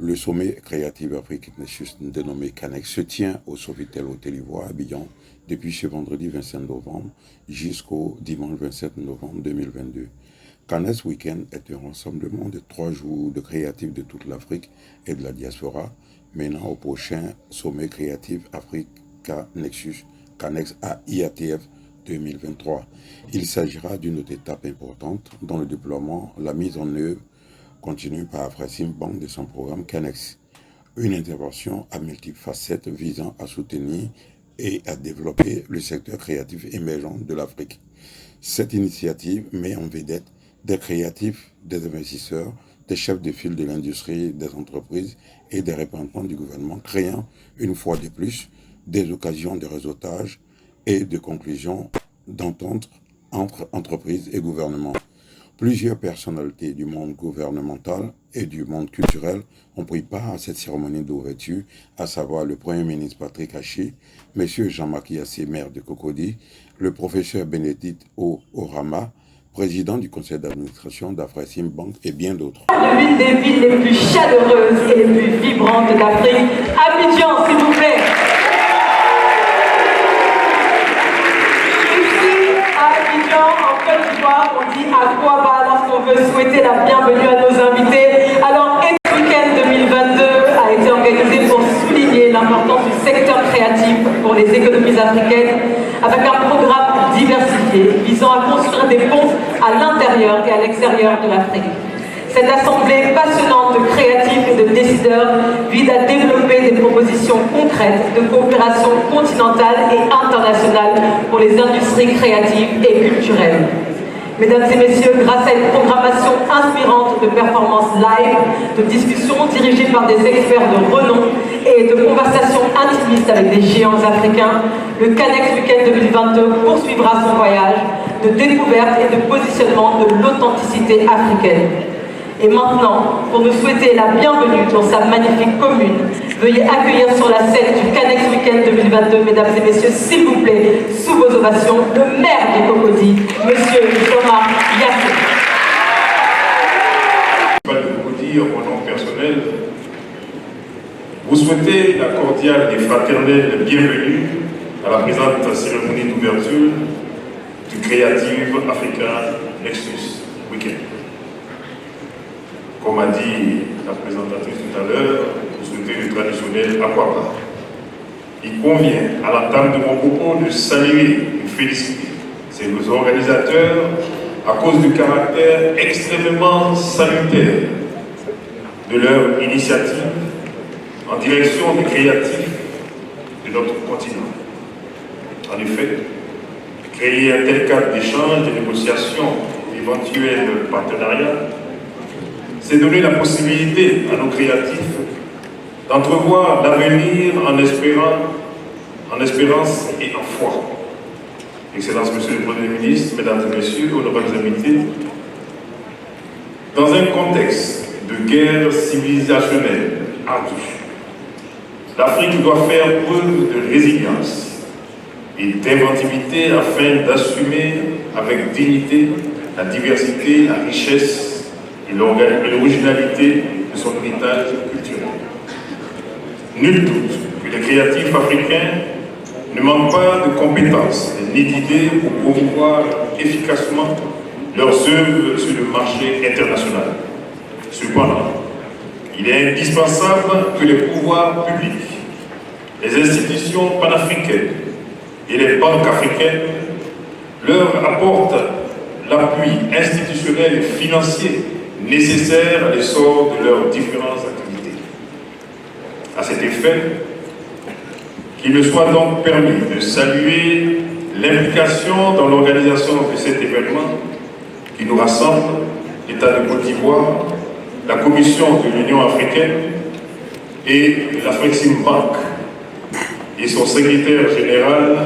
Le sommet créatif Afrique Nexus dénommé CANEX se tient au Sofitel Hôtel Ivoire à Abidjan depuis ce vendredi 25 novembre jusqu'au dimanche 27 novembre 2022. CANEX Weekend est un rassemblement de 3 jours de créatifs de toute l'Afrique et de la diaspora, menant au prochain sommet créatif Africa Nexus CANEX à IATF 2023. Il s'agira d'une autre étape importante dans le déploiement, la mise en œuvre continue par Afreximbank de son programme CANEX, une intervention à multiples facettes visant à soutenir et à développer le secteur créatif émergent de l'Afrique. Cette initiative met en vedette des créatifs, des investisseurs, des chefs de file de l'industrie, des entreprises et des représentants du gouvernement, créant une fois de plus des occasions de réseautage et de conclusion d'entente entre entreprises et gouvernements. Plusieurs personnalités du monde gouvernemental et du monde culturel ont pris part à cette cérémonie d'ouverture, à savoir le Premier ministre Patrick Haché, M. Jean-Marc Yassé, maire de Cocody, le professeur Bénédicte Orama, président du conseil d'administration d'Afreximbank et bien d'autres. L'une des villes les plus chaleureuses et les plus vibrantes d'Afrique, Abidjan, s'il vous plaît. En Côte d'Ivoire, on dit à quoi va lorsqu'on veut souhaiter la bienvenue à nos invités. Alors, ce week-end 2022 a été organisé pour souligner l'importance du secteur créatif pour les économies africaines, avec un programme diversifié visant à construire des ponts à l'intérieur et à l'extérieur de l'Afrique. Cette assemblée passionnante de créatifs et de décideurs vise à développer des propositions concrètes de coopération continentale et internationale pour les industries créatives et culturelles. Mesdames et messieurs, grâce à une programmation inspirante de performances live, de discussions dirigées par des experts de renom et de conversations intimistes avec des géants africains, le CANEX Weekend 2022 poursuivra son voyage de découverte et de positionnement de l'authenticité africaine. Et maintenant, pour nous souhaiter la bienvenue dans sa magnifique commune, veuillez accueillir sur la scène du CANEX Weekend 2022, mesdames et messieurs, s'il vous plaît, sous vos ovations, le maire de Cocody, monsieur Jean-Marc Yassé. De Cocody, en mon nom personnel, vous souhaitez la cordiale et fraternelle bienvenue à la présente cérémonie d'ouverture du Creative Africa Nexus Weekend. Comme a dit la présentatrice tout à l'heure, vous souhaitez le traditionnel aquapark. Il convient, à l'entame de mon propos, de saluer et féliciter ces organisateurs à cause du caractère extrêmement salutaire de leur initiative en direction des créatifs de notre continent. En effet, créer un tel cadre d'échange, de négociation, d'éventuels partenariats, c'est donner la possibilité à nos créatifs d'entrevoir l'avenir en espérance et en foi. Excellence, Monsieur le Premier ministre, Mesdames et Messieurs, honorables invités, dans un contexte de guerre civilisationnelle ardue, l'Afrique doit faire preuve de résilience et d'inventivité afin d'assumer avec dignité la diversité, la richesse et l'originalité de son héritage culturel. Nul doute que les créatifs africains ne manquent pas de compétences ni d'idées pour promouvoir efficacement leurs œuvres sur le marché international. Cependant, il est indispensable que les pouvoirs publics, les institutions panafricaines et les banques africaines leur apportent l'appui institutionnel et financier nécessaires à l'essor de leurs différentes activités. À cet effet, qu'il me soit donc permis de saluer l'implication dans l'organisation de cet événement qui nous rassemble, l'État de Côte d'Ivoire, la Commission de l'Union africaine et l'Afreximbank et son secrétaire général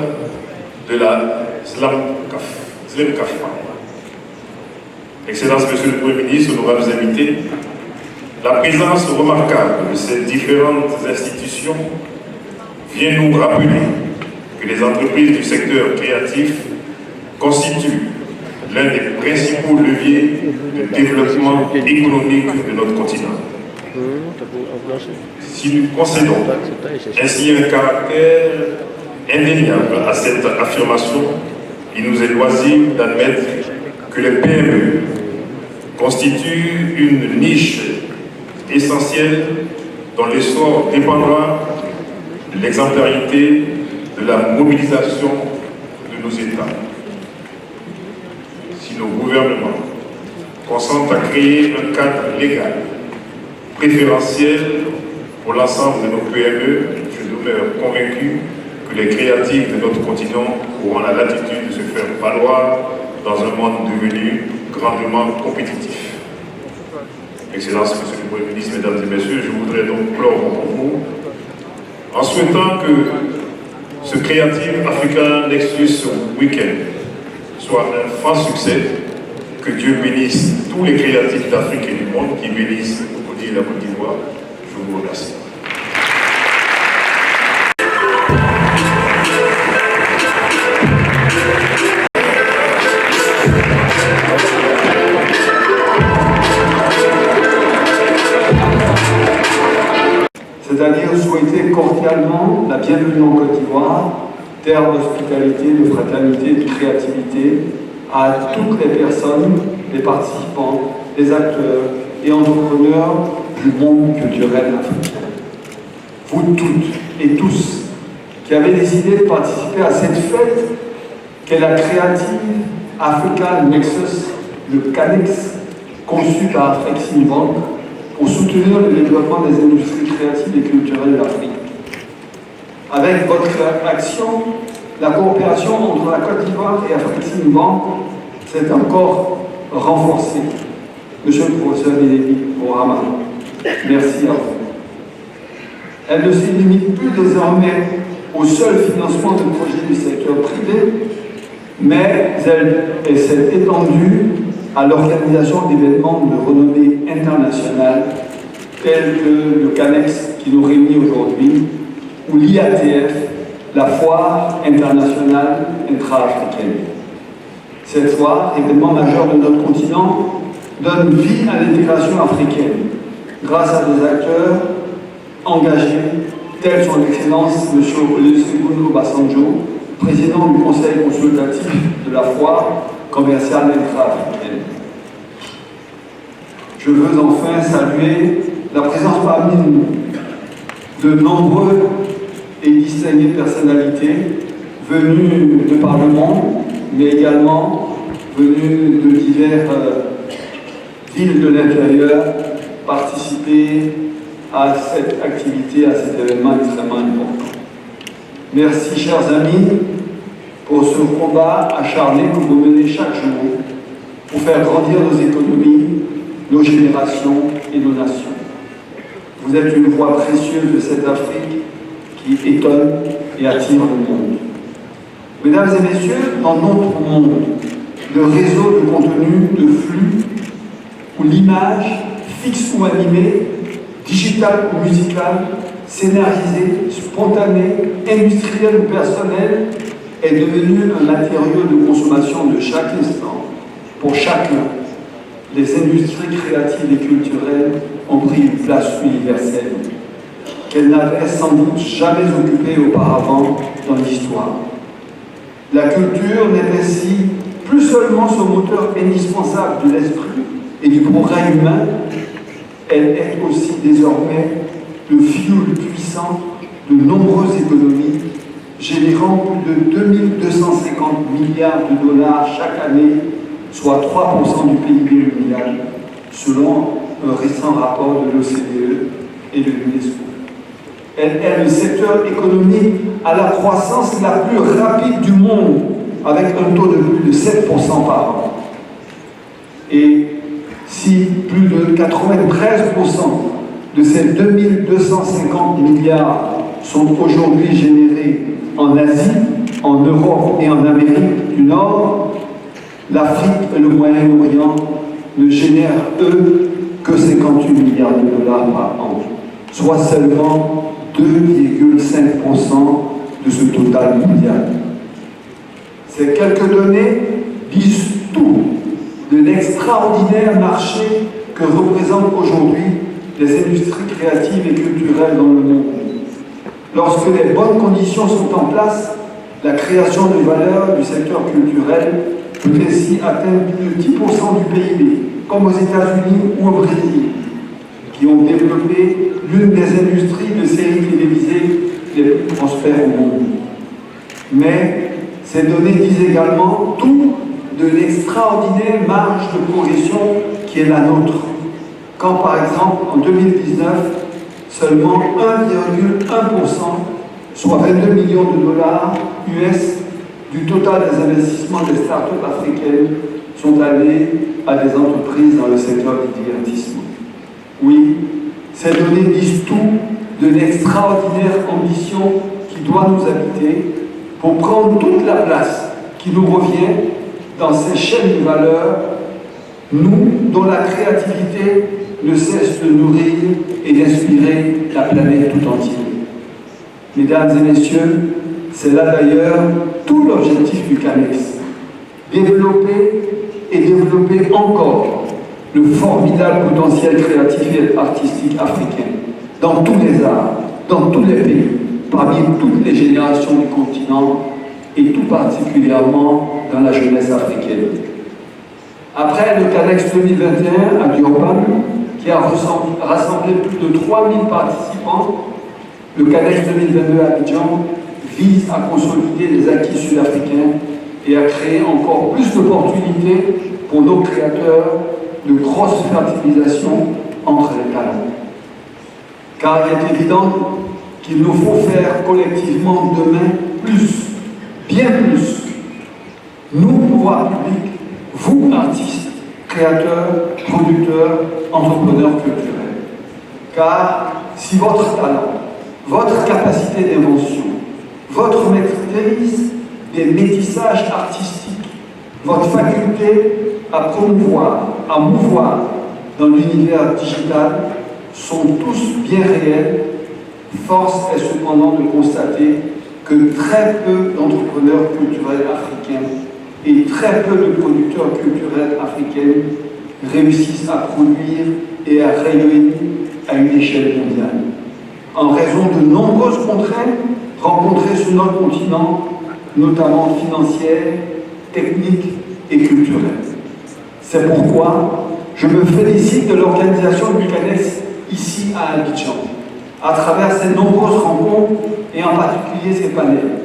de la SLAMCAF. Excellence, Monsieur le Premier ministre, honorables invités, la présence remarquable de ces différentes institutions vient nous rappeler que les entreprises du secteur créatif constituent l'un des principaux leviers de développement économique de notre continent. Si nous concédons ainsi un caractère indéniable à cette affirmation, il nous est loisible d'admettre que les PME constituent une niche essentielle dont l'essor dépendra de l'exemplarité de la mobilisation de nos États. Si nos gouvernements consentent à créer un cadre légal préférentiel pour l'ensemble de nos PME, je demeure convaincu que les créatifs de notre continent auront la latitude de se faire valoir dans un monde devenu grandement compétitif. Excellences, Monsieur le Premier ministre, Mesdames et Messieurs, je voudrais donc clore mon propos en souhaitant que ce Creative Africa Nexus Weekend soit un franc succès, que Dieu bénisse tous les créatifs d'Afrique et du monde qui bénissent le Côte et la Côte d'Ivoire. Je vous remercie. C'est-à-dire souhaiter cordialement la bienvenue en Côte d'Ivoire, terre d'hospitalité, de fraternité, de créativité, à toutes les personnes, les participants, les acteurs et entrepreneurs du monde culturel africain. Vous toutes et tous qui avez décidé de participer à cette fête qu'est la Creative Africa Nexus, le CANEX, conçu par Afrexim Bank, pour soutenir le développement des industries créatives et culturelles d'Afrique. Avec votre action, la coopération entre la Côte d'Ivoire et Afrexim Bank s'est encore renforcée. Monsieur le professeur Bénédicte Bourama, merci à vous. Elle ne se limite plus désormais au seul financement de projets du secteur privé, mais elle s'est étendue à l'organisation d'événements de renommée internationale tels que le CANEX qui nous réunit aujourd'hui ou l'IATF, la Foire internationale intra-africaine. Cette foire, événement majeur de notre continent, donne vie à l'intégration africaine grâce à des acteurs engagés tels son Excellence M. Olusegun Obasanjo, président du Conseil consultatif de la Foire commerciale intra-africaine. Je veux enfin saluer la présence parmi nous de nombreux et distinguées personnalités venues de par le monde, mais également venues de diverses villes de l'intérieur, participer à cette activité, à cet événement extrêmement important. Merci, chers amis, pour ce combat acharné que vous menez chaque jour pour faire grandir nos économies, nos générations et nos nations. Vous êtes une voix précieuse de cette Afrique qui étonne et attire le monde. Mesdames et messieurs, dans notre monde, le réseau de contenu, de flux, où l'image, fixe ou animée, digitale ou musicale, scénarisée, spontanée, industrielle ou personnelle, est devenu un matériau de consommation de chaque instant, pour chacun. Les industries créatives et culturelles ont pris une place universelle qu'elles n'avaient sans doute jamais occupée auparavant dans l'histoire. La culture n'est ainsi plus seulement ce moteur indispensable de l'esprit et du progrès humain, elle est aussi désormais le fioul puissant de nombreuses économies, générant plus de 2250 milliards de dollars chaque année, soit 3% du PIB mondial, selon un récent rapport de l'OCDE et de l'UNESCO. Elle est le secteur économique à la croissance la plus rapide du monde, avec un taux de plus de 7% par an. Et si plus de 93% de ces 2250 milliards sont aujourd'hui générés en Asie, en Europe et en Amérique du Nord, l'Afrique et le Moyen-Orient ne génèrent, eux, que 58 milliards de dollars par an, soit seulement 2,5% de ce total mondial. Ces quelques données disent tout de l'extraordinaire marché que représente aujourd'hui des industries créatives et culturelles dans le monde. Lorsque les bonnes conditions sont en place, la création de valeur du secteur culturel peut ainsi atteindre plus de 10% du PIB, comme aux États-Unis ou au Brésil, qui ont développé l'une des industries de séries télévisées les plus prospères au monde. Mais ces données disent également tout de l'extraordinaire marge de progression qui est la nôtre. Quand par exemple en 2019, seulement 1,1%, soit 22 millions de dollars US du total des investissements des startups africaines sont allés à des entreprises dans le secteur du divertissement. Oui, ces données disent tout de l'extraordinaire ambition qui doit nous habiter pour prendre toute la place qui nous revient dans ces chaînes de valeur, nous dont la créativité ne cesse de nourrir et d'inspirer la planète tout entière. Mesdames et messieurs, c'est là d'ailleurs tout l'objectif du CANEX. Développer et développer encore le formidable potentiel créatif et artistique africain, dans tous les arts, dans tous les pays, parmi toutes les générations du continent, et tout particulièrement dans la jeunesse africaine. Après le CANEX 2021 à Durban, qui a rassemblé plus de 3000 participants, le CANEX 2022 à Abidjan vise à consolider les acquis sud-africains et à créer encore plus d'opportunités pour nos créateurs de grosse fertilisation entre les talents. Car il est évident qu'il nous faut faire collectivement demain plus, bien plus. Nous, pouvoir public, vous, artistes, créateurs, producteurs, entrepreneurs culturels. Car si votre talent, votre capacité d'invention, votre maîtrise des métissages artistiques, votre faculté à promouvoir, à mouvoir dans l'univers digital sont tous bien réels, force est cependant de constater que très peu d'entrepreneurs culturels africains et très peu de producteurs culturels africains réussissent à produire et à rayonner à une échelle mondiale, en raison de nombreuses contraintes rencontrées sur notre continent, notamment financières, techniques et culturelles. C'est pourquoi je me félicite de l'organisation du CANEX ici à Abidjan, à travers ces nombreuses rencontres et en particulier ces panels,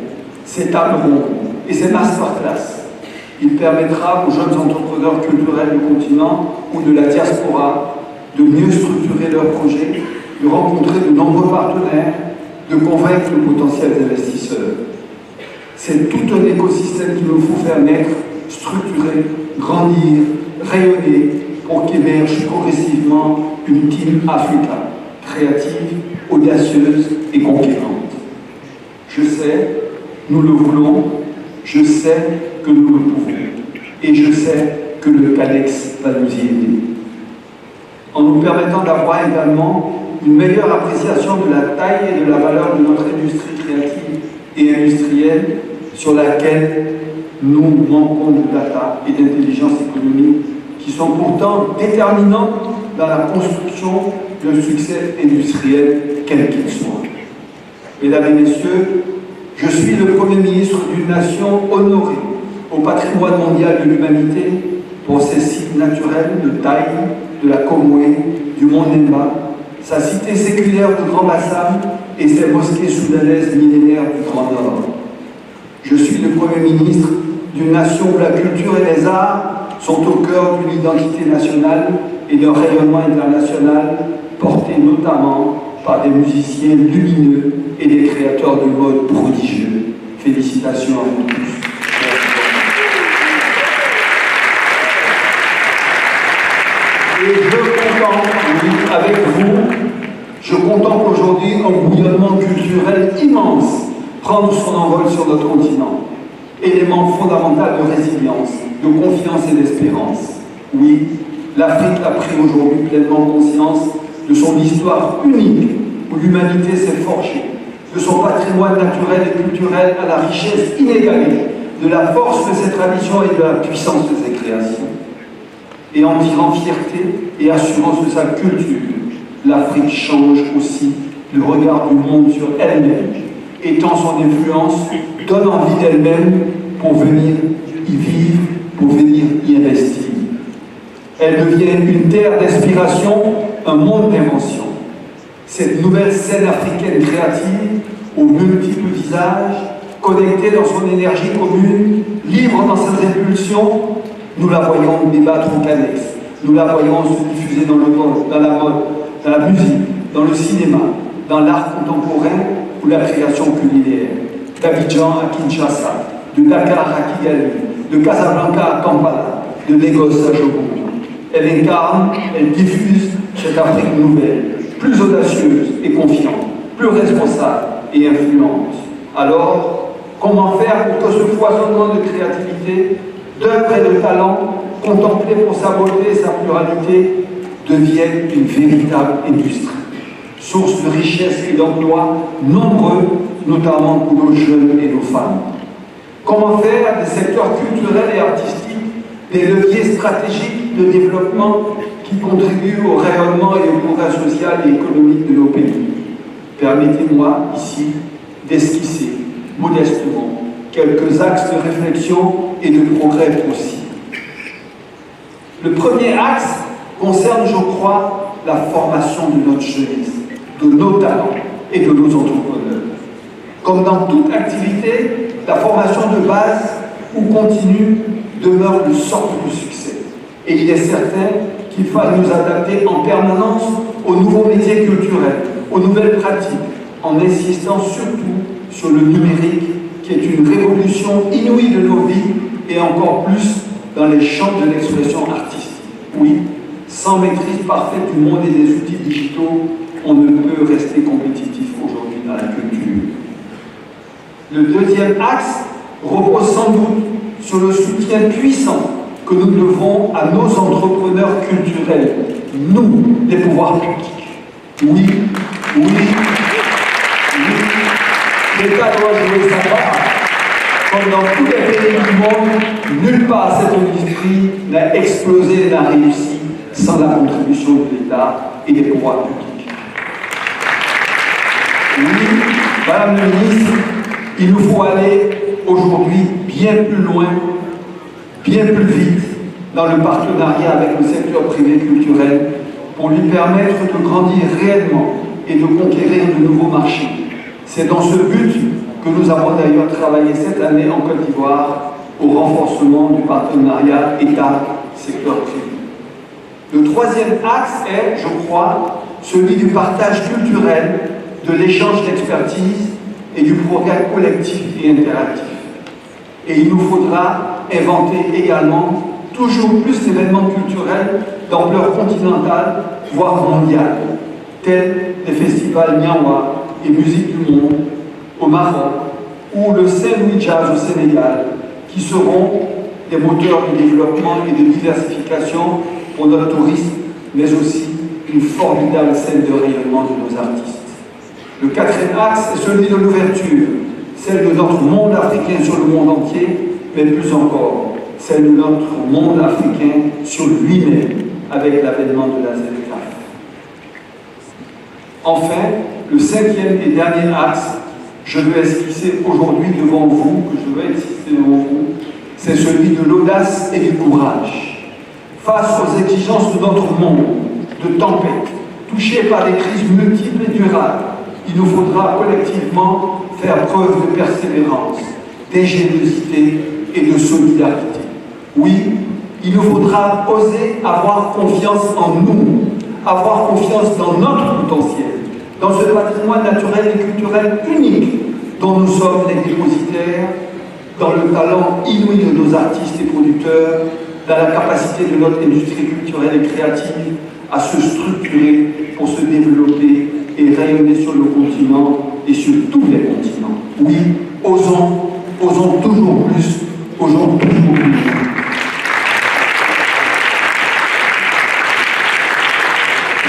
ces tables rondes et ces masterclass. Il permettra aux jeunes entrepreneurs culturels du continent ou de la diaspora de mieux structurer leurs projets, de rencontrer de nombreux partenaires, de convaincre de potentiels investisseurs. C'est tout un écosystème qu'il nous faut faire naître, structurer, grandir, rayonner pour qu'émerge progressivement une Team Africa, créative, audacieuse et conquérante. Je sais, nous le voulons, je sais que nous le pouvons, et je sais que le CANEX va nous y aider. En nous permettant d'avoir également une meilleure appréciation de la taille et de la valeur de notre industrie créative et industrielle sur laquelle nous manquons de data et d'intelligence économique qui sont pourtant déterminantes dans la construction d'un succès industriel quel qu'il soit. Mesdames et messieurs, je suis le Premier ministre d'une nation honorée au patrimoine mondial de l'humanité pour ses sites naturels de Taï, de la Comoé, du Mont Nemba, sa cité séculaire du Grand Bassam et ses mosquées soudanaises millénaires du Grand Nord. Je suis le Premier ministre d'une nation où la culture et les arts sont au cœur de l'identité nationale et d'un rayonnement international porté notamment par des musiciens lumineux et des créateurs de mode prodigieux. Félicitations à vous tous. Et je contemple, oui, avec vous, je contemple aujourd'hui un bouillonnement culturel immense prendre son envol sur notre continent. Élément fondamental de résilience, de confiance et d'espérance. Oui, l'Afrique a pris aujourd'hui pleinement conscience de son histoire unique, où l'humanité s'est forgée, de son patrimoine naturel et culturel à la richesse inégalée, de la force de ses traditions et de la puissance de ses créations. Et en tirant fierté et assurance de sa culture, l'Afrique change aussi le regard du monde sur elle-même, étend son influence, donne envie d'elle-même pour venir y vivre, pour venir y investir. Elle devient une terre d'inspiration, un monde d'invention. Cette nouvelle scène africaine créative, aux multiples visages, connectée dans son énergie commune, libre dans sa répulsion, nous la voyons débattre au CANEX, nous la voyons se diffuser dans la mode, dans la musique, dans le cinéma, dans l'art contemporain ou la création culinaire. D'Abidjan à Kinshasa, de Dakar à Kigali, de Casablanca à Kampala, de Lagos à Jogo. Elle incarne, elle diffuse cette Afrique nouvelle, plus audacieuse et confiante, plus responsable et influente. Alors, comment faire pour que ce foisonnement de créativité, d'œuvres et de talent, contemplé pour sa beauté et sa pluralité, devienne une véritable industrie, source de richesse et d'emplois nombreux, notamment pour nos jeunes et nos femmes. Comment faire des secteurs culturels et artistiques des leviers stratégiques de développement qui contribuent au rayonnement et au progrès social et économique de nos pays. Permettez-moi ici d'esquisser modestement quelques axes de réflexion et de progrès possibles. Le premier axe concerne, je crois, la formation de notre jeunesse, de nos talents et de nos entrepreneurs. Comme dans toute activité, la formation de base ou continue demeure le socle du succès. Et il est certain qu'il faille nous adapter en permanence aux nouveaux métiers culturels, aux nouvelles pratiques, en insistant surtout sur le numérique, qui est une révolution inouïe de nos vies, et encore plus dans les champs de l'expression artistique. Oui, sans maîtrise parfaite du monde et des outils digitaux, on ne peut rester compétitif aujourd'hui dans la culture. Le deuxième axe repose sans doute sur le soutien puissant que nous devons à nos entrepreneurs culturels, nous, les pouvoirs publics. Oui, oui, oui, l'État doit jouer sa part. Comme dans tous les pays du monde, nulle part cette industrie n'a explosé et n'a réussi sans la contribution de l'État et des pouvoirs publics. Oui, Madame le ministre, il nous faut aller aujourd'hui bien plus loin, bien plus vite dans le partenariat avec le secteur privé culturel pour lui permettre de grandir réellement et de conquérir de nouveaux marchés. C'est dans ce but que nous avons d'ailleurs travaillé cette année en Côte d'Ivoire au renforcement du partenariat État-secteur privé. Le troisième axe est, je crois, celui du partage culturel, de l'échange d'expertise et du progrès collectif et interactif. Et il nous faudra inventer également toujours plus d'événements culturels d'ampleur continentale, voire mondiale, tels les festivals Niawa et Musique du Monde au Maroc ou le Saint-Louis Jazz au Sénégal, qui seront des moteurs de développement et de diversification pour notre tourisme, mais aussi une formidable scène de rayonnement de nos artistes. Le quatrième axe est celui de l'ouverture, celle de notre monde africain sur le monde entier, mais plus encore, celle de notre monde africain sur lui-même, avec l'avènement de la ZECAf. Enfin, le cinquième et dernier axe, je veux esquisser aujourd'hui devant vous, c'est celui de l'audace et du courage. Face aux exigences de notre monde, de tempêtes, touchés par des crises multiples et durables, il nous faudra collectivement faire preuve de persévérance, d'ingéniosité et de solidarité. Oui, il nous faudra oser avoir confiance en nous, avoir confiance dans notre potentiel, dans ce patrimoine naturel et culturel unique dont nous sommes les dépositaires, dans le talent inouï de nos artistes et producteurs, dans la capacité de notre industrie culturelle et créative à se structurer pour se développer et rayonner sur le continent et sur tous les continents. Oui, osons toujours plus, osons toujours plus.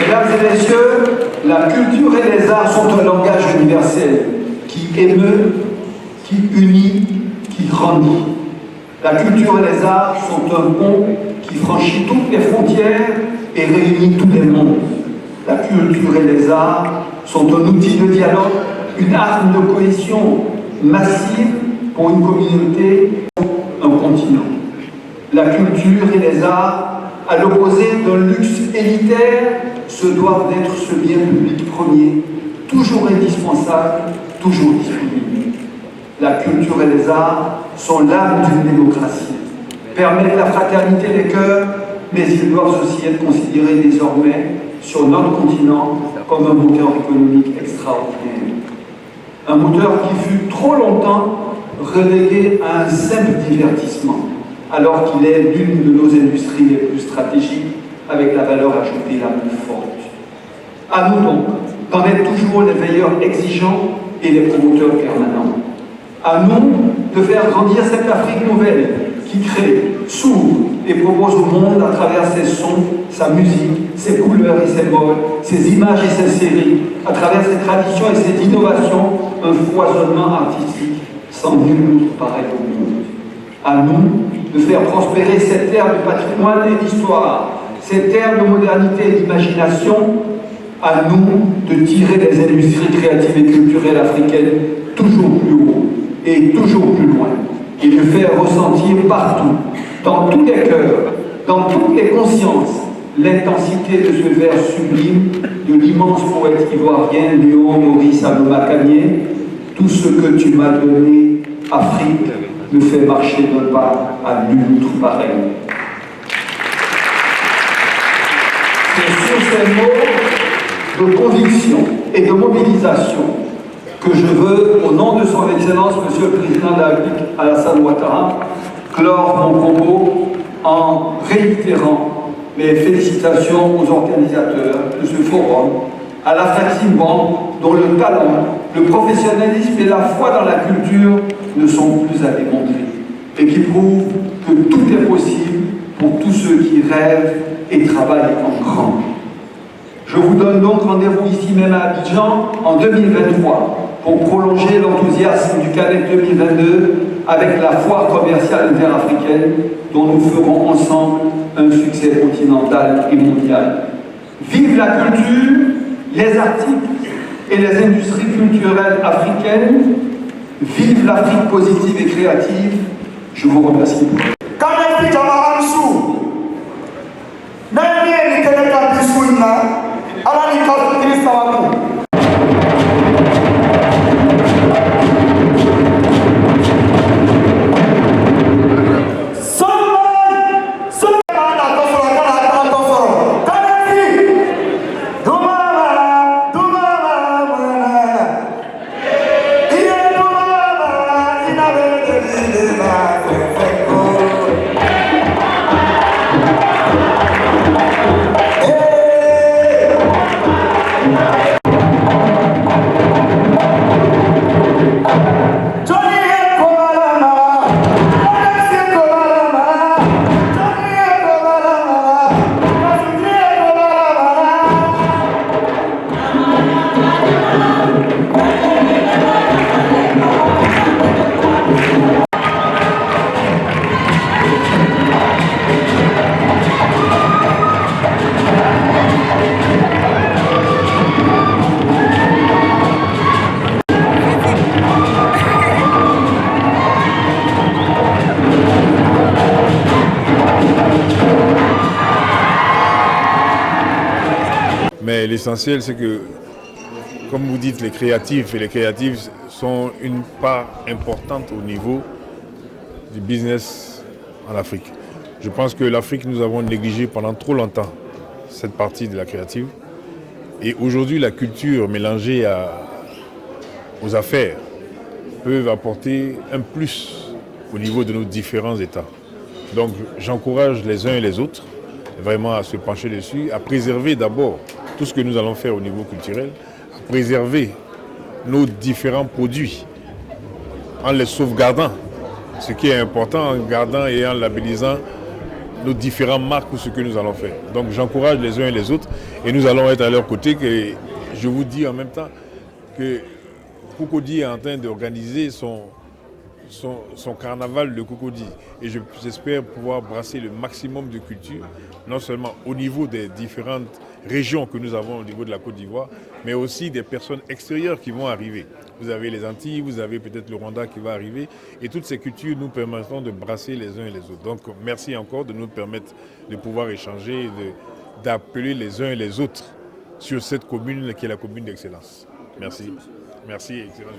Mesdames et messieurs, la culture et les arts sont un langage universel qui émeut, qui unit, qui grandit. La culture et les arts sont un pont qui franchit toutes les frontières et réunit tous les mondes. La culture et les arts sont un outil de dialogue, une arme de cohésion massive pour une communauté, un continent. La culture et les arts, à l'opposé d'un luxe élitaire, se doivent d'être ce bien public premier, toujours indispensable, toujours disponible. La culture et les arts sont l'âme d'une démocratie, permettent la fraternité des cœurs, mais ils doivent aussi être considérés désormais sur notre continent comme un moteur économique extraordinaire. Un moteur qui fut trop longtemps relégué à un simple divertissement, alors qu'il est l'une de nos industries les plus stratégiques, avec la valeur ajoutée la plus forte. À nous donc d'en être toujours les veilleurs exigeants et les promoteurs permanents. À nous de faire grandir cette Afrique nouvelle qui crée, s'ouvre et propose au monde à travers ses sons, sa musique, ses couleurs et ses modes, ses images et ses séries, à travers ses traditions et ses innovations, un foisonnement artistique sans nul autre pareil au monde. À nous de faire prospérer cette terre de patrimoine et d'histoire, cette terre de modernité et d'imagination. À nous de tirer les industries créatives et culturelles africaines toujours plus haut et toujours plus loin, et de faire ressentir partout, dans tous les cœurs, dans toutes les consciences, l'intensité de ce vers sublime de l'immense poète ivoirien Léon Maurice Aloma Kagné. Tout ce que tu m'as donné, Afrique, me fait marcher d'un pas à nul autre pareil. C'est sur ces mots de conviction et de mobilisation que je veux, au nom de son Excellence, Monsieur le Président de la République Alassane Ouattara, clore mon propos en réitérant mes félicitations aux organisateurs de ce forum, à la Simban, dont le talent, le professionnalisme et la foi dans la culture ne sont plus à démontrer, et qui prouvent que tout est possible pour tous ceux qui rêvent et travaillent en grand. Je vous donne donc rendez-vous ici même à Abidjan en 2023 pour prolonger l'enthousiasme du Canec 2022 avec la foire commerciale interafricaine dont nous ferons ensemble un succès continental et mondial. Vive la culture, les artistes et les industries culturelles africaines. Vive l'Afrique positive et créative. Je vous remercie. Mais l'essentiel, c'est que, comme vous dites, les créatifs et les créatives sont une part importante au niveau du business en Afrique. Je pense que l'Afrique, nous avons négligé pendant trop longtemps cette partie de la créative. Et aujourd'hui, la culture mélangée aux affaires peuvent apporter un plus au niveau de nos différents États. Donc j'encourage les uns et les autres vraiment à se pencher dessus, à préserver d'abord tout ce que nous allons faire au niveau culturel, à préserver nos différents produits en les sauvegardant, ce qui est important, en gardant et en labellisant nos différentes marques ou ce que nous allons faire. Donc j'encourage les uns et les autres et nous allons être à leur côté. Que je vous dis en même temps que Cocody est en train d'organiser son carnaval de Cocody. Et j'espère pouvoir brasser le maximum de culture, non seulement au niveau des différentes régions que nous avons au niveau de la Côte d'Ivoire, mais aussi des personnes extérieures qui vont arriver. Vous avez les Antilles, vous avez peut-être le Rwanda qui va arriver, et toutes ces cultures nous permettront de brasser les uns et les autres. Donc merci encore de nous permettre de pouvoir échanger et d'appeler les uns et les autres sur cette commune qui est la commune d'excellence. Merci. Merci, excellent.